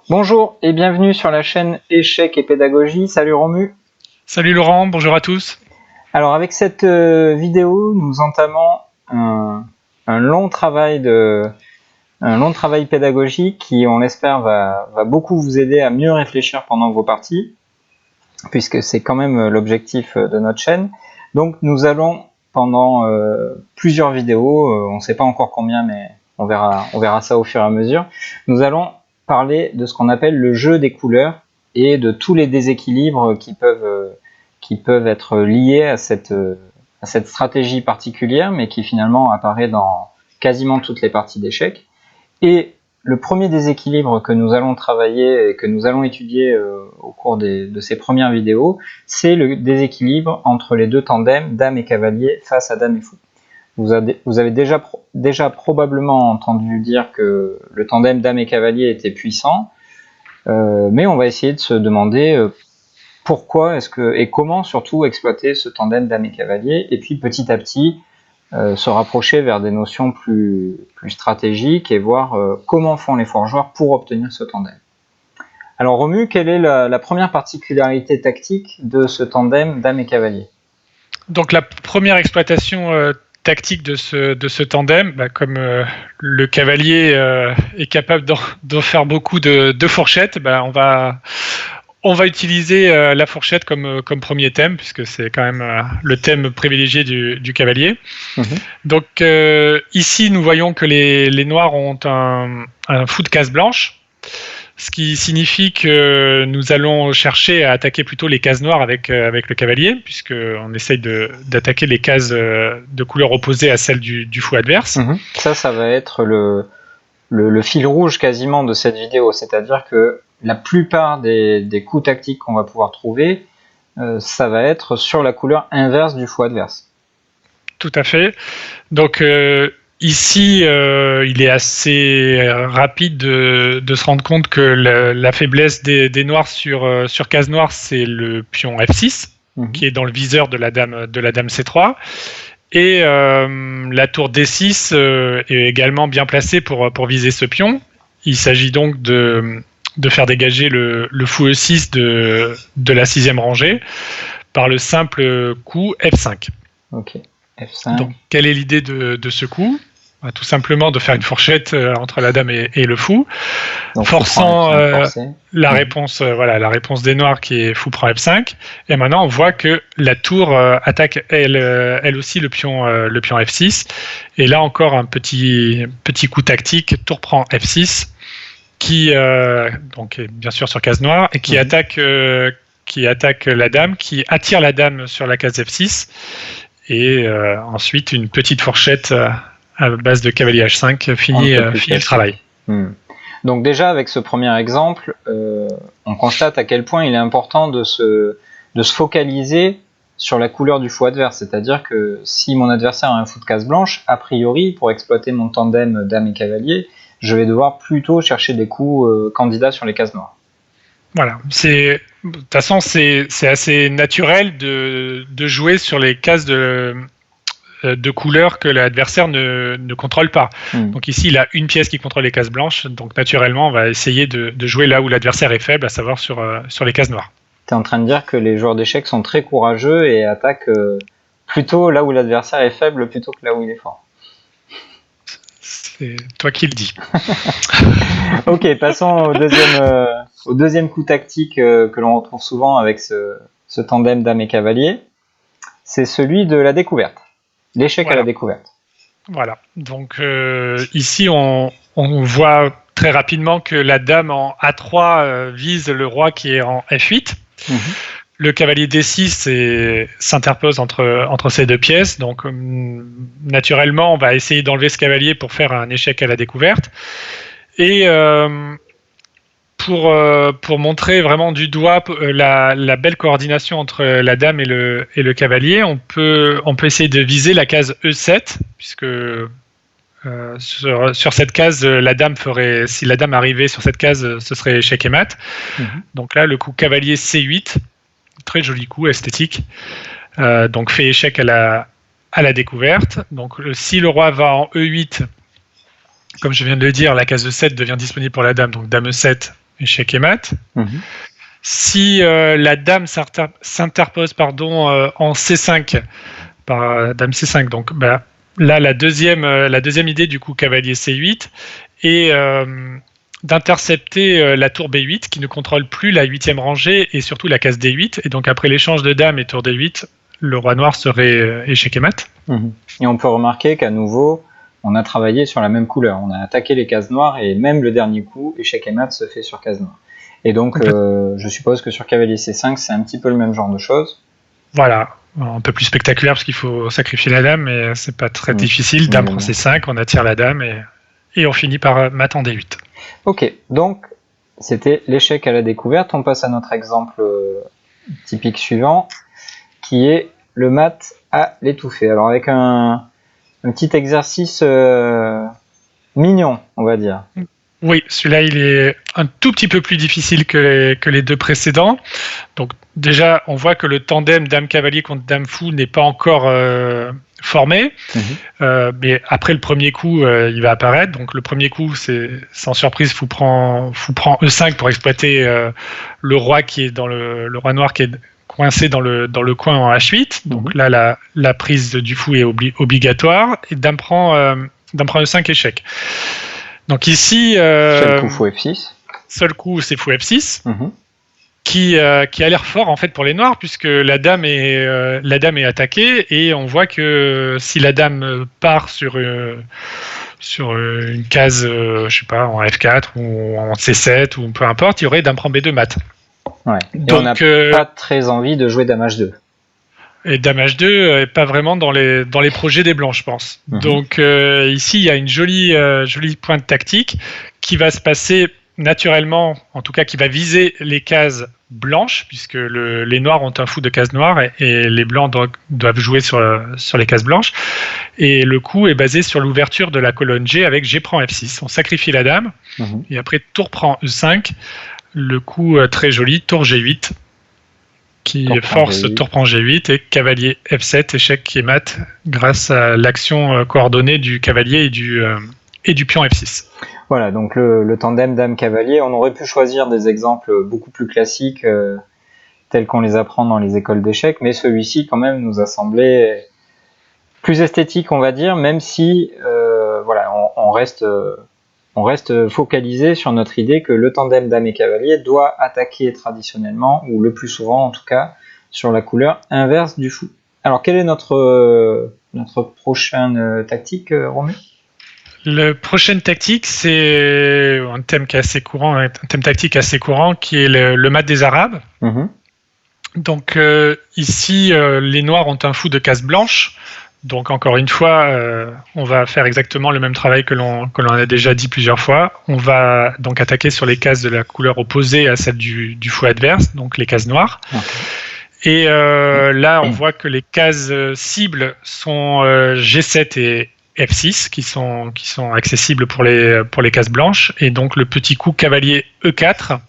Bonjour et bienvenue sur la chaîne Échecs et Pédagogie. Salut Romu. Salut Laurent, bonjour à tous. Alors avec cette vidéo, nous entamons un long travail pédagogique qui, on l'espère, va beaucoup vous aider à mieux réfléchir pendant vos parties, puisque c'est quand même l'objectif de notre chaîne. Donc nous allons pendant plusieurs vidéos, on ne sait pas encore combien, mais on verra ça au fur et à mesure. Nous allons parler de ce qu'on appelle le jeu des couleurs et de tous les déséquilibres qui peuvent être liés à cette stratégie particulière, mais qui finalement apparaît dans quasiment toutes les parties d'échecs. Et le premier déséquilibre que nous allons travailler et que nous allons étudier au cours de ces premières vidéos, c'est le déséquilibre entre les deux tandems, dame et cavalier, face à dame et fou. Vous avez déjà probablement entendu dire que le tandem dame et cavalier était puissant, mais on va essayer de se demander pourquoi et comment surtout exploiter ce tandem dame et cavalier, et puis petit à petit se rapprocher vers des notions plus stratégiques et voir comment font les forgeurs pour obtenir ce tandem. Alors Romu, quelle est la première particularité tactique de ce tandem dame et cavalier ? Donc la première exploitation tactique de ce tandem, comme le cavalier est capable d'en faire beaucoup de fourchettes, on va utiliser la fourchette comme premier thème, puisque c'est quand même le thème privilégié du cavalier. Mmh. Donc ici, nous voyons que les noirs ont un fou de case blanche, ce qui signifie que nous allons chercher à attaquer plutôt les cases noires avec le cavalier, puisqu'on essaye d'attaquer les cases de couleur opposée à celle du fou adverse. Mmh. Ça va être le fil rouge quasiment de cette vidéo, c'est-à-dire que la plupart des coups tactiques qu'on va pouvoir trouver, ça va être sur la couleur inverse du fou adverse. Tout à fait. Donc ici, il est assez rapide de se rendre compte que la faiblesse des noirs sur case noire, c'est le pion F6, qui est dans le viseur de la dame C3. Et la tour D6 est également bien placée pour viser ce pion. Il s'agit donc de faire dégager le fou E6 de la 6e rangée par le simple coup F5. Ok, F5. Donc, quelle est l'idée de ce coup ? Tout simplement de faire une fourchette entre la dame et le fou, donc, forçant la réponse des noirs qui est fou prend F5. Et maintenant, on voit que la tour attaque elle aussi le pion F6. Et là encore, un petit coup tactique, tour prend F6, qui donc est bien sûr sur case noire, et qui attaque la dame, qui attire la dame sur la case F6. Et ensuite, une petite fourchette à base de cavalier H5 finit le travail. Donc déjà, avec ce premier exemple, on constate à quel point il est important de se focaliser sur la couleur du fou adverse. C'est-à-dire que si mon adversaire a un fou de case blanche, a priori, pour exploiter mon tandem dame et cavalier, je vais devoir plutôt chercher des coups candidats sur les cases noires. Voilà, de toute façon, c'est assez naturel de jouer sur les cases de couleurs que l'adversaire ne contrôle pas. Donc ici, il a une pièce qui contrôle les cases blanches, donc naturellement, on va essayer de jouer là où l'adversaire est faible, à savoir sur les cases noires. Tu es en train de dire que les joueurs d'échecs sont très courageux et attaquent plutôt là où l'adversaire est faible plutôt que là où il est fort. C'est toi qui le dis. Ok, passons au deuxième coup tactique que l'on retrouve souvent avec ce tandem dame et cavalier. C'est celui de la découverte. L'échec à la découverte. Voilà. Donc ici, on voit très rapidement que la dame en A3 vise le roi qui est en F8. Le cavalier D6 s'interpose entre ces deux pièces. Donc naturellement, on va essayer d'enlever ce cavalier pour faire un échec à la découverte. Et pour montrer vraiment du doigt la belle coordination entre la dame et le cavalier, on peut essayer de viser la case E7, puisque sur cette case, si la dame arrivait sur cette case, ce serait échec et mat. Donc là, le coup cavalier C8, très joli coup esthétique, donc fait échec à la découverte. Donc si le roi va en E8, comme je viens de le dire, la case E7 devient disponible pour la dame, donc dame E7, échec et mat. Mhm. Si la dame s'interpose en C5, par dame C5, donc là la deuxième idée du coup cavalier C8 et d'intercepter la tour B8 qui ne contrôle plus la 8e rangée et surtout la case D8, et donc après l'échange de dame et tour D8, le roi noir serait échec et mat. Et on peut remarquer qu'à nouveau on a travaillé sur la même couleur, on a attaqué les cases noires et même le dernier coup échec et mat se fait sur case noire. Et donc je suppose que sur cavalier C5 c'est un petit peu le même genre de choses. Voilà, un peu plus spectaculaire parce qu'il faut sacrifier la dame, mais c'est pas très difficile. Dame prend C5, on attire la dame et on finit par mat en D8. Ok, donc c'était l'échec à la découverte. On passe à notre exemple typique suivant, qui est le mat à l'étouffée. Alors avec un petit exercice mignon, on va dire. Oui, celui-là, il est un tout petit peu plus difficile que les deux précédents. Donc déjà, on voit que le tandem dame-cavalier contre dame-fou n'est pas encore formé. Mais après le premier coup, il va apparaître. Donc le premier coup, c'est sans surprise, fou prend E5 pour exploiter le roi qui est dans le roi noir qui est coincé dans le coin en H8. Donc là, la prise du fou est obligatoire. Et dame prend E5 échec. Donc ici, seul coup fou F6. Seul coup, c'est fou F6, qui a l'air fort en fait pour les noirs puisque la dame est attaquée et on voit que si la dame part sur une case, je sais pas, en F4 ou en C7 ou peu importe, il y aurait dame prend B2 mat. Ouais. Et donc, on n'a pas très envie de jouer dame H2. Et dame H2 n'est pas vraiment dans les projets des blancs, je pense. Donc ici, il y a une jolie pointe tactique qui va se passer naturellement, en tout cas qui va viser les cases blanches, puisque les noirs ont un fou de cases noires et les blancs doivent jouer sur les cases blanches. Et le coup est basé sur l'ouverture de la colonne G avec G prend F6. On sacrifie la dame, et après tour prend E5, le coup très joli, tour G8, qui force tour prend G8 et cavalier F7, échec et mat, grâce à l'action coordonnée du cavalier et du pion F6. Voilà, donc le tandem dame-cavalier, on aurait pu choisir des exemples beaucoup plus classiques tels qu'on les apprend dans les écoles d'échecs, mais celui-ci quand même nous a semblé plus esthétique, on va dire, même si voilà, on reste focalisé sur notre idée que le tandem dame et cavalier doit attaquer traditionnellement, ou le plus souvent en tout cas, sur la couleur inverse du fou. Alors quelle est notre prochaine tactique, Romain ? La prochaine tactique, c'est un thème qui est assez courant, un thème tactique assez courant, qui est le mat des Arabes. Donc ici, les noirs ont un fou de case blanche. Donc encore une fois, on va faire exactement le même travail que l'on a déjà dit plusieurs fois. On va donc attaquer sur les cases de la couleur opposée à celle du fou adverse, donc les cases noires. Et là, on voit que les cases cibles sont G7 et F6 qui sont accessibles pour les cases blanches, et donc le petit coup cavalier E4,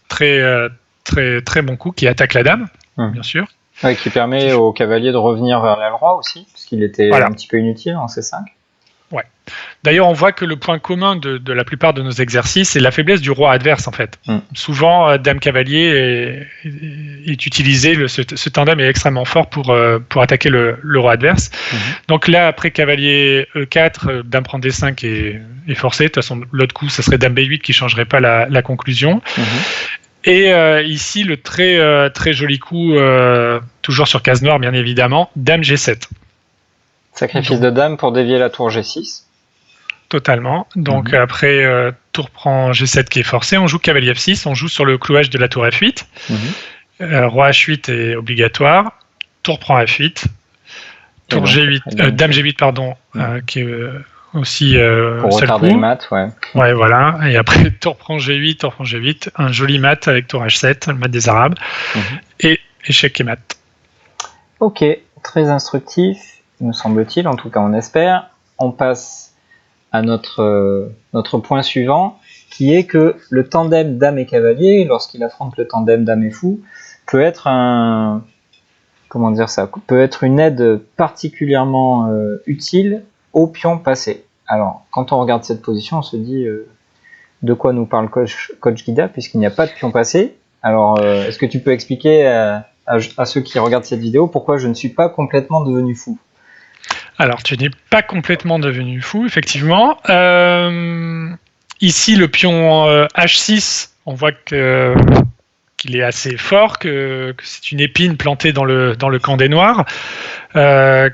très bon coup qui attaque la dame, bien sûr. Ouais, qui permet au cavalier de revenir vers l'aile roi aussi, parce qu'il était un petit peu inutile en C5. Ouais. D'ailleurs, on voit que le point commun de la plupart de nos exercices, c'est la faiblesse du roi adverse, en fait. Souvent, dame-cavalier est utilisé, ce tandem est extrêmement fort pour attaquer le roi adverse. Donc là, après cavalier E4, dame prend D5 est forcé. De toute façon, l'autre coup, ça serait dame B8 qui ne changerait pas la conclusion. Et ici, le très joli coup, toujours sur case noire, bien évidemment, dame G7. Sacrifice de dame pour dévier la tour G6. Totalement. Donc après, tour prend G7 qui est forcé, on joue cavalier F6, on joue sur le clouage de la tour F8. Roi H8 est obligatoire. Tour prend F8. Tour G8, dame G8, pardon, qui est aussi pour retarder le mat, ouais. Ouais, voilà. Et après, tour prend G8, un joli mat avec tour H7, le mat des Arabes, et échec et mat. Ok, très instructif, me semble-t-il, en tout cas on espère. On passe à notre point suivant, qui est que le tandem dame et cavalier, lorsqu'il affronte le tandem dame et fou, peut être peut être une aide particulièrement utile au pion passé. Alors, quand on regarde cette position, on se dit de quoi nous parle coach Guida, puisqu'il n'y a pas de pion passé. Alors, est-ce que tu peux expliquer à ceux qui regardent cette vidéo pourquoi je ne suis pas complètement devenu fou? Alors, tu n'es pas complètement devenu fou, effectivement. Ici, le pion H6, on voit qu'il est assez fort, que c'est une épine plantée dans le camp des Noirs,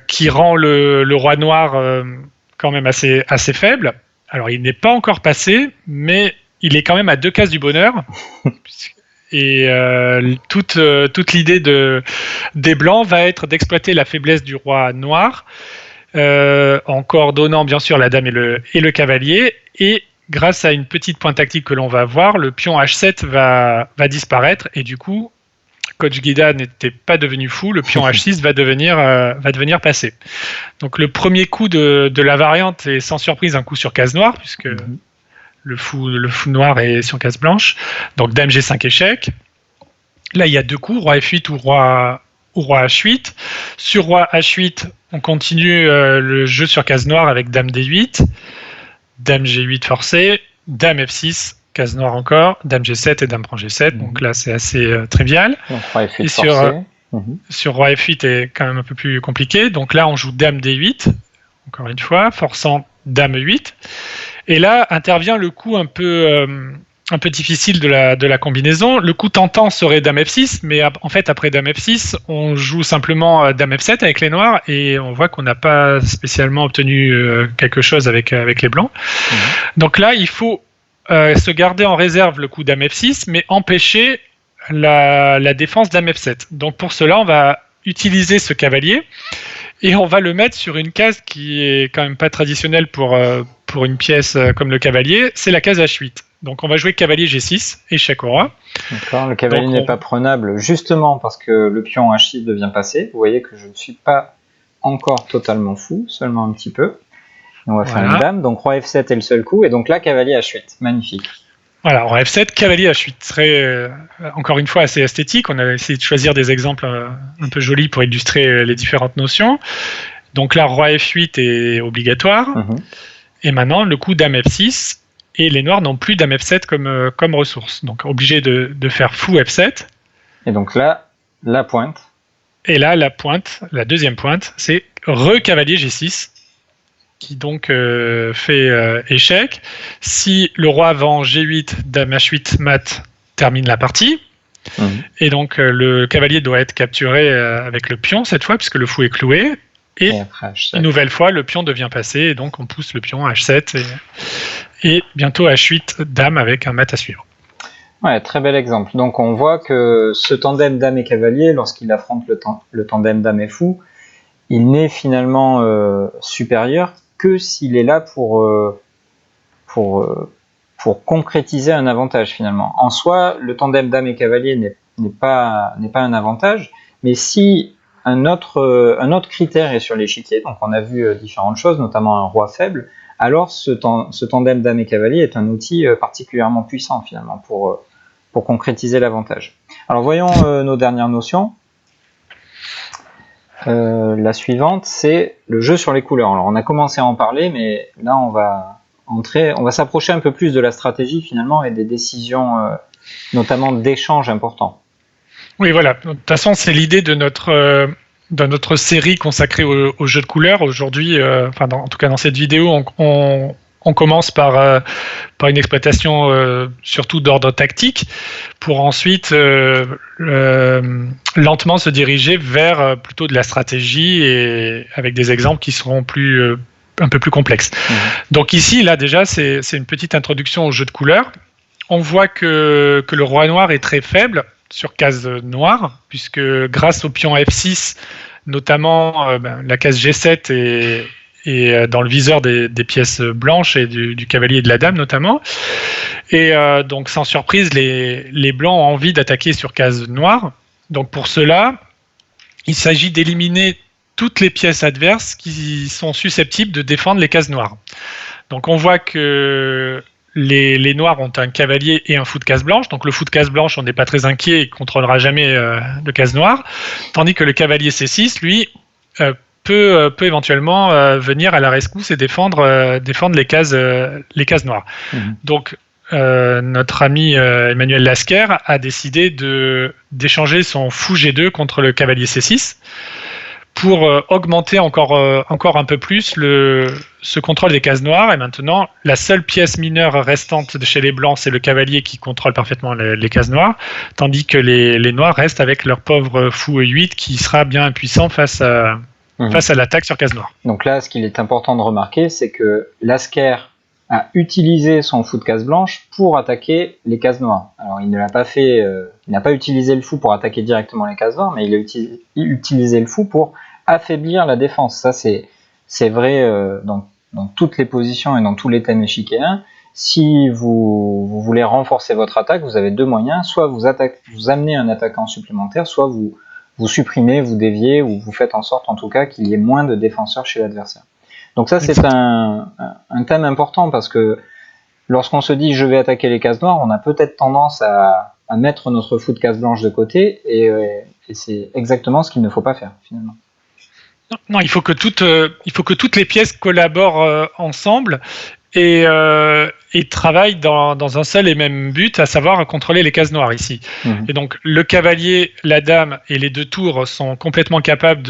qui rend le roi noir quand même assez faible. Alors, il n'est pas encore passé, mais il est quand même à 2 cases du bonheur. Et toute l'idée des Blancs va être d'exploiter la faiblesse du roi noir, en coordonnant bien sûr la dame et le cavalier, et grâce à une petite pointe tactique que l'on va voir, le pion H7 va disparaître, et du coup, coach Guida n'était pas devenu fou, le pion H6 va devenir passé. Donc le premier coup de la variante est sans surprise un coup sur case noire, puisque le fou noir est sur case blanche. Donc dame G5 échec. Là, il y a 2 coups, roi F8 ou roi H8. Sur roi H8, on continue le jeu sur case noire avec dame D8, dame G8 forcé, dame F6, case noire encore, dame G7 et dame prend G7. Donc là, c'est assez trivial. Donc roi F8 et sur roi F8 est quand même un peu plus compliqué. Donc là, on joue dame D8, encore une fois, forçant dame E8. Et là intervient le coup un peu difficile de la combinaison. Le coup tentant serait dame F6, mais en fait après dame F6, on joue simplement dame F7 avec les noirs, et on voit qu'on n'a pas spécialement obtenu quelque chose avec les blancs. Donc là, il faut se garder en réserve le coup dame F6, mais empêcher la défense dame F7. Donc pour cela, on va utiliser ce cavalier, et on va le mettre sur une case qui est quand même pas traditionnelle pour une pièce comme le cavalier, c'est la case H8. Donc on va jouer cavalier G6, échec au roi. D'accord, le cavalier n'est pas prenable justement parce que le pion H6 devient passé. Vous voyez que je ne suis pas encore totalement fou, seulement un petit peu. On va faire une dame, donc roi F7 est le seul coup, et donc là cavalier H8, magnifique. Voilà, roi F7, cavalier H8, serait encore une fois assez esthétique. On a essayé de choisir des exemples un peu jolis pour illustrer les différentes notions. Donc là, roi F8 est obligatoire. Et maintenant, le coup dame F6, et les noirs n'ont plus dame F7 comme ressource. Donc obligé de faire fou F7. Et donc là, la pointe. Et là, la pointe, la deuxième pointe, c'est re-cavalier G6, qui donc fait échec. Si le roi vend G8, dame H8 mat, termine la partie. Et donc le cavalier doit être capturé avec le pion cette fois, puisque le fou est cloué. Et une nouvelle fois, le pion devient passé, et donc on pousse le pion H7 et bientôt H8 dame avec un mat à suivre. Ouais, très bel exemple. Donc on voit que ce tandem dame et cavalier, lorsqu'il affronte le tandem dame et fou, il n'est finalement supérieur que s'il est là pour concrétiser un avantage finalement. En soi, le tandem dame et cavalier n'est pas un avantage, mais si un autre critère est sur l'échiquier, donc on a vu différentes choses, notamment un roi faible, alors ce tandem dame et cavalier est un outil particulièrement puissant finalement pour concrétiser l'avantage. Alors voyons nos dernières notions. La suivante, c'est le jeu sur les couleurs. Alors on a commencé à en parler, mais là on va s'approcher un peu plus de la stratégie finalement et des décisions, notamment d'échanges importants. Oui, voilà. De toute façon, c'est l'idée de notre série consacrée au jeu de couleurs. Aujourd'hui, en tout cas dans cette vidéo, on commence par une exploitation surtout d'ordre tactique, pour ensuite lentement se diriger vers plutôt de la stratégie, et avec des exemples qui seront un peu plus complexes. Donc ici, là déjà, c'est une petite introduction au jeu de couleurs. On voit que le roi noir est très faible sur case noire, puisque grâce au pion F6, notamment la case G7 est dans le viseur des pièces blanches et du cavalier et de la dame notamment. Et donc sans surprise, les blancs ont envie d'attaquer sur case noire. Donc pour cela, il s'agit d'éliminer toutes les pièces adverses qui sont susceptibles de défendre les cases noires. Donc on voit que les noirs ont un cavalier et un fou de case blanche. Donc le fou de case blanche, on n'est pas très inquiet, il ne contrôlera jamais de case noire. Tandis que le cavalier C6, lui, peut éventuellement venir à la rescousse et défendre les cases noires. Donc notre ami Emmanuel Lasquer a décidé d'échanger son fou G2 contre le cavalier C6 pour augmenter encore un peu plus ce contrôle des cases noires. Et maintenant, la seule pièce mineure restante de chez les blancs, c'est le cavalier qui contrôle parfaitement les cases noires, tandis que les noirs restent avec leur pauvre fou E8 qui sera bien impuissant face à l'attaque sur case noire. Donc là, ce qu'il est important de remarquer, c'est que Lasquer a utilisé son fou de case blanche pour attaquer les cases noires. Alors il ne l'a pas fait, il n'a pas utilisé le fou pour attaquer directement les cases noires, mais il a utilisé le fou pour affaiblir la défense. Ça c'est vrai dans toutes les positions et dans tous les thèmes échiquéens. Si vous voulez renforcer votre attaque, vous avez deux moyens, soit vous amenez un attaquant supplémentaire, soit vous supprimez, vous déviez, ou vous faites en sorte en tout cas qu'il y ait moins de défenseurs chez l'adversaire. Donc ça c'est un thème important parce que lorsqu'on se dit je vais attaquer les cases noires, on a peut-être tendance à mettre notre fou de case blanche de côté et c'est exactement ce qu'il ne faut pas faire finalement. Non, il faut que toutes les pièces collaborent ensemble et travaillent dans un seul et même but, à savoir contrôler les cases noires ici. Et donc le cavalier, la dame et les deux tours sont complètement capables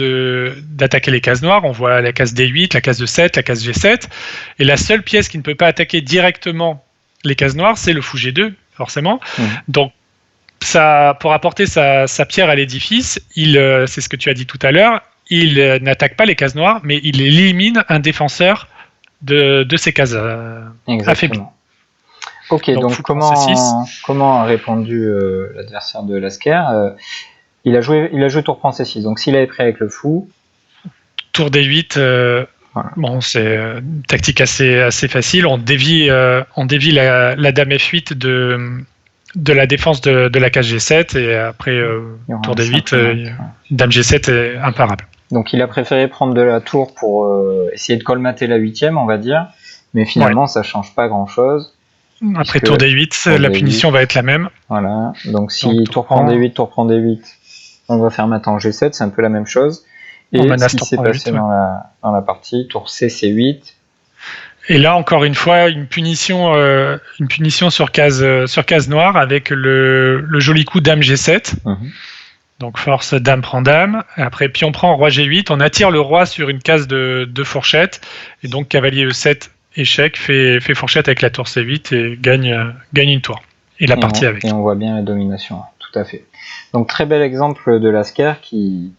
d'attaquer les cases noires. On voit la case D8, la case E7, la case G7. Et la seule pièce qui ne peut pas attaquer directement les cases noires, c'est le fou G2, forcément. Donc ça, pour apporter sa pierre à l'édifice, c'est ce que tu as dit tout à l'heure, il n'attaque pas les cases noires, mais il élimine un défenseur de ces cases affaiblies. Ok, donc comment a répondu l'adversaire de Lasquer il a joué tour prend C6, donc s'il avait pris avec le fou... Tour D8, voilà. Bon, c'est une tactique assez facile, on dévie la dame F8 de la défense de la case G7, et après tour D8, dame G7 est imparable. Donc il a préféré prendre de la tour pour essayer de colmater la 8e, on va dire, mais finalement ça change pas grand chose. Après tour D8, la punition va être la même. Voilà, donc si tour prend D8, on va faire maintenant G7, c'est un peu la même chose. Et ce qui s'est passé dans la partie, tour C, C8. Et là, encore une fois, une punition sur case noire avec le joli coup dame G7. Donc force dame prend dame. Et après pion prend roi G8. On attire le roi sur une case de fourchette. Et donc cavalier E7 échec fait fourchette avec la tour C8 et gagne une tour. Et la partie avec. Et on voit bien la domination, tout à fait. Donc très bel exemple de Lasquer qui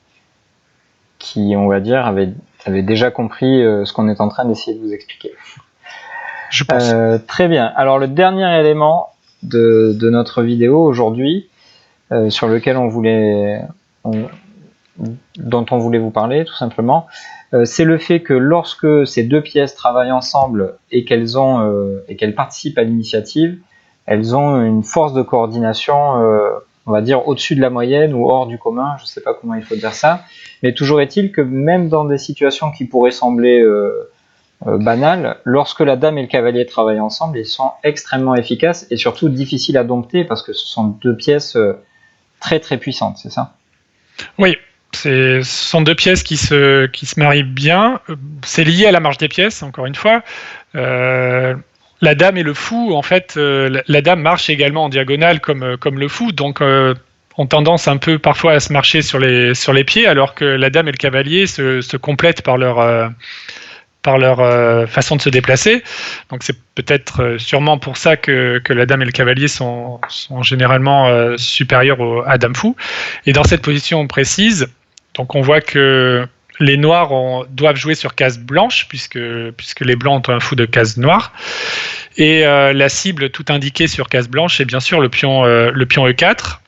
on va dire avait déjà compris ce qu'on est en train d'essayer de vous expliquer. Je pense. Très bien. Alors le dernier élément de notre vidéo aujourd'hui, sur lequel dont on voulait vous parler tout simplement, c'est le fait que lorsque ces deux pièces travaillent ensemble et qu'elles participent à l'initiative, elles ont une force de coordination, on va dire au-dessus de la moyenne ou hors du commun, je ne sais pas comment il faut dire ça, mais toujours est-il que même dans des situations qui pourraient sembler banales, lorsque la dame et le cavalier travaillent ensemble, ils sont extrêmement efficaces et surtout difficiles à dompter parce que ce sont deux pièces très très puissantes, c'est ça ? Oui, ce sont deux pièces qui se marient bien. C'est lié à la marge des pièces, encore une fois. La dame et le fou, en fait, la dame marche également en diagonale comme le fou, donc ont tendance un peu parfois à se marcher sur les pieds, alors que la dame et le cavalier se complètent par leur façon de se déplacer. Donc c'est peut-être sûrement pour ça que la dame et le cavalier sont généralement supérieurs à dame fou. Et dans cette position précise, donc on voit que les noirs doivent jouer sur case blanche, puisque les blancs ont un fou de case noire. Et la cible tout indiquée sur case blanche est bien sûr le pion E4.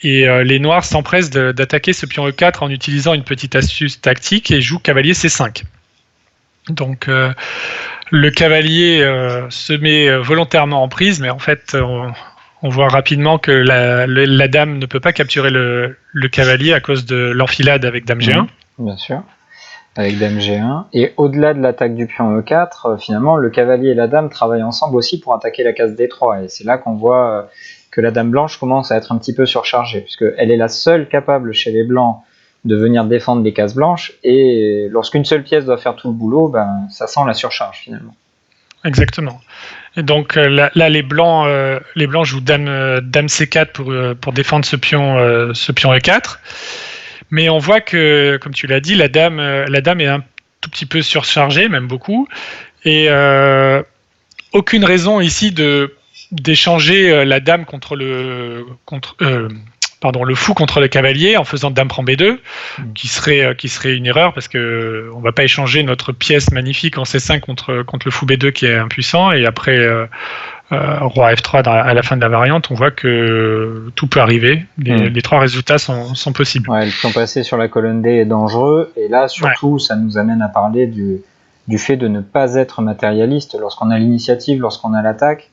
Et les noirs s'empressent d'attaquer ce pion E4 en utilisant une petite astuce tactique et jouent cavalier C5. Donc le cavalier se met volontairement en prise, mais en fait on voit rapidement que la dame ne peut pas capturer le cavalier à cause de l'enfilade avec dame G1. Bien sûr, avec dame G1. Et au-delà de l'attaque du pion E4, finalement le cavalier et la dame travaillent ensemble aussi pour attaquer la case D3. Et c'est là qu'on voit que la dame blanche commence à être un petit peu surchargée, puisqu'elle est la seule capable chez les blancs de venir défendre les cases blanches, et lorsqu'une seule pièce doit faire tout le boulot, ça sent la surcharge finalement. exactement. Et donc là, les blancs jouent dame C4 pour défendre ce pion E4. Mais on voit que, comme tu l'as dit, la dame est un tout petit peu surchargée, même beaucoup. Et aucune raison ici d'échanger la dame contre le fou contre le cavalier en faisant dame prend B2, qui serait une erreur parce que on va pas échanger notre pièce magnifique en C5 contre le fou B2 qui est impuissant, et après roi F3 à la fin de la variante, on voit que tout peut arriver. Les trois résultats sont possibles. Ouais, le pion passé sur la colonne D est dangereux, et là surtout ça nous amène à parler du fait de ne pas être matérialiste. Lorsqu'on a l'initiative, lorsqu'on a l'attaque,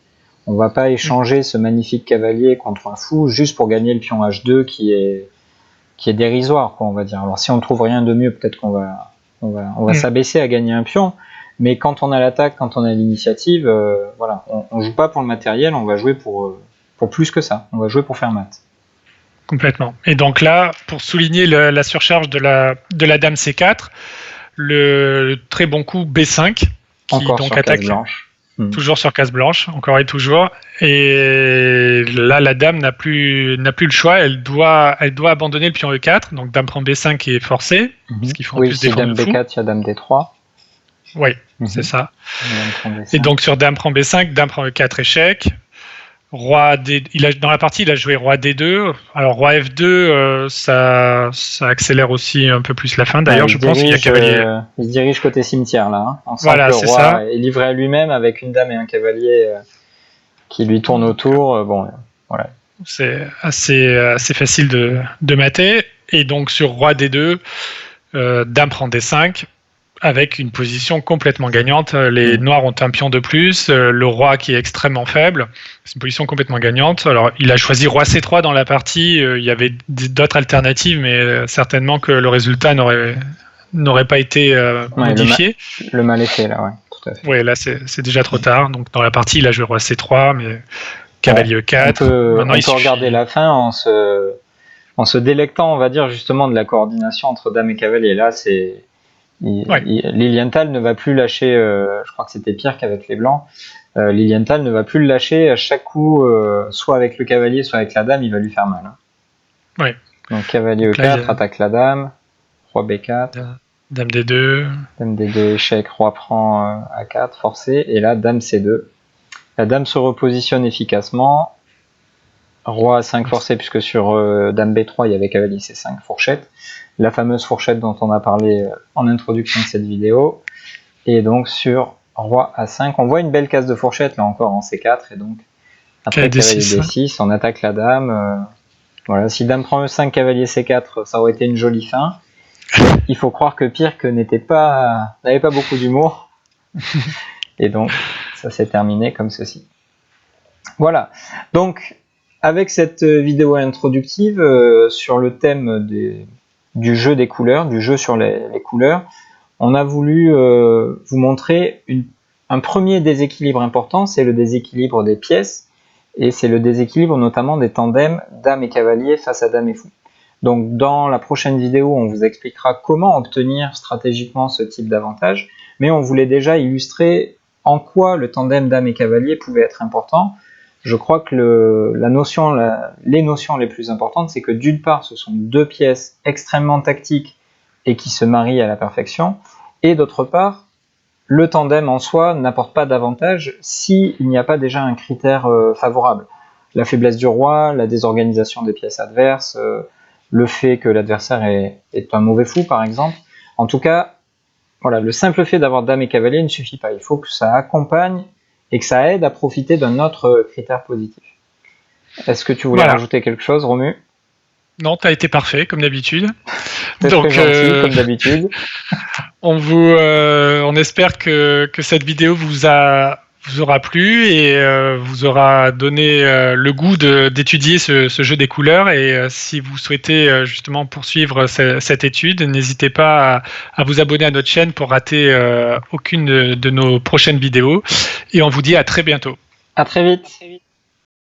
on va pas échanger ce magnifique cavalier contre un fou juste pour gagner le pion H2 qui est dérisoire, quoi, on va dire. Alors si on trouve rien de mieux, peut-être qu'on va s'abaisser à gagner un pion, mais quand on a l'attaque, quand on a l'initiative, voilà, on joue pas pour le matériel, on va jouer pour plus que ça, on va jouer pour faire mat. Complètement. Et donc là, pour souligner la surcharge de la dame C4, le très bon coup B5 qui encore donc sur attaque case blanche. Toujours sur case blanche, encore et toujours. Et là, la dame n'a plus le choix. Elle doit abandonner le pion E4. Donc dame prend B5 qui est forcé, parce qu'il faut en plus défendre le fou. Dame B4, il y a dame D3. Oui, c'est ça. Et donc sur dame prend B5, dame prend E4 échec. Roi D, dans la partie, il a joué roi D2. Alors roi F2, ça accélère aussi un peu plus la fin. D'ailleurs, je pense qu'il y a cavalier. Il se dirige côté cimetière là. Hein. On sent voilà, que le roi est livré à lui-même avec une dame et un cavalier qui lui tournent autour. Bon, voilà. C'est assez facile de mater. Et donc sur roi D2, dame prend D5. Avec une position complètement gagnante. Les noirs ont un pion de plus, le roi qui est extrêmement faible, c'est une position complètement gagnante. Alors, il a choisi roi C3 dans la partie, il y avait d'autres alternatives, mais certainement que le résultat n'aurait pas été modifié. Le mal est fait, là, ouais, tout à fait. Oui, là, c'est déjà trop tard. Donc, dans la partie, il a joué roi C3, mais cavalier E4. On peut regarder la fin en se délectant, on va dire, justement, de la coordination entre dame et cavalier. Là, c'est... Lilienthal ne va plus lâcher, je crois que c'était pire qu'avec les blancs, Lilienthal ne va plus le lâcher à chaque coup, soit avec le cavalier, soit avec la dame, il va lui faire mal. Hein. Oui. Donc cavalier E4, attaque la dame, roi B4, dame D2, dame D2 échec, roi prend A4 forcé, et là dame C2. La dame se repositionne efficacement, roi A5 forcé, puisque sur dame B3 il y avait cavalier C5 fourchette. La fameuse fourchette dont on a parlé en introduction de cette vidéo, et donc sur roi A5, on voit une belle case de fourchette là encore en C4, et donc après cavalier D6, on attaque la dame, voilà, si dame prend E5, cavalier C4, ça aurait été une jolie fin. Il faut croire que Pirc n'avait pas beaucoup d'humour, et donc ça s'est terminé comme ceci. Voilà, donc avec cette vidéo introductive sur le thème du jeu des couleurs, du jeu sur les couleurs, on a voulu vous montrer un premier déséquilibre important, c'est le déséquilibre des pièces, et c'est le déséquilibre notamment des tandems dame et cavalier face à dame et fou. Donc dans la prochaine vidéo, on vous expliquera comment obtenir stratégiquement ce type d'avantage, mais on voulait déjà illustrer en quoi le tandem dame et cavalier pouvait être important. Je crois que les notions les plus importantes, c'est que d'une part, ce sont deux pièces extrêmement tactiques et qui se marient à la perfection, et d'autre part, le tandem en soi n'apporte pas d'avantage s'il n'y a pas déjà un critère favorable. La faiblesse du roi, la désorganisation des pièces adverses, le fait que l'adversaire est un mauvais fou, par exemple. En tout cas, voilà, le simple fait d'avoir dame et cavalier ne suffit pas. Il faut que ça accompagne et que ça aide à profiter d'un autre critère positif. Est-ce que tu voulais rajouter quelque chose, Romu ? Non, tu as été parfait, comme d'habitude. C'est très gentil, comme d'habitude. On espère que cette vidéo vous aura plu et vous aura donné le goût d'étudier ce jeu des couleurs. Et si vous souhaitez justement poursuivre cette étude, n'hésitez pas à vous abonner à notre chaîne pour rater aucune de nos prochaines vidéos. Et on vous dit à très bientôt. À très vite.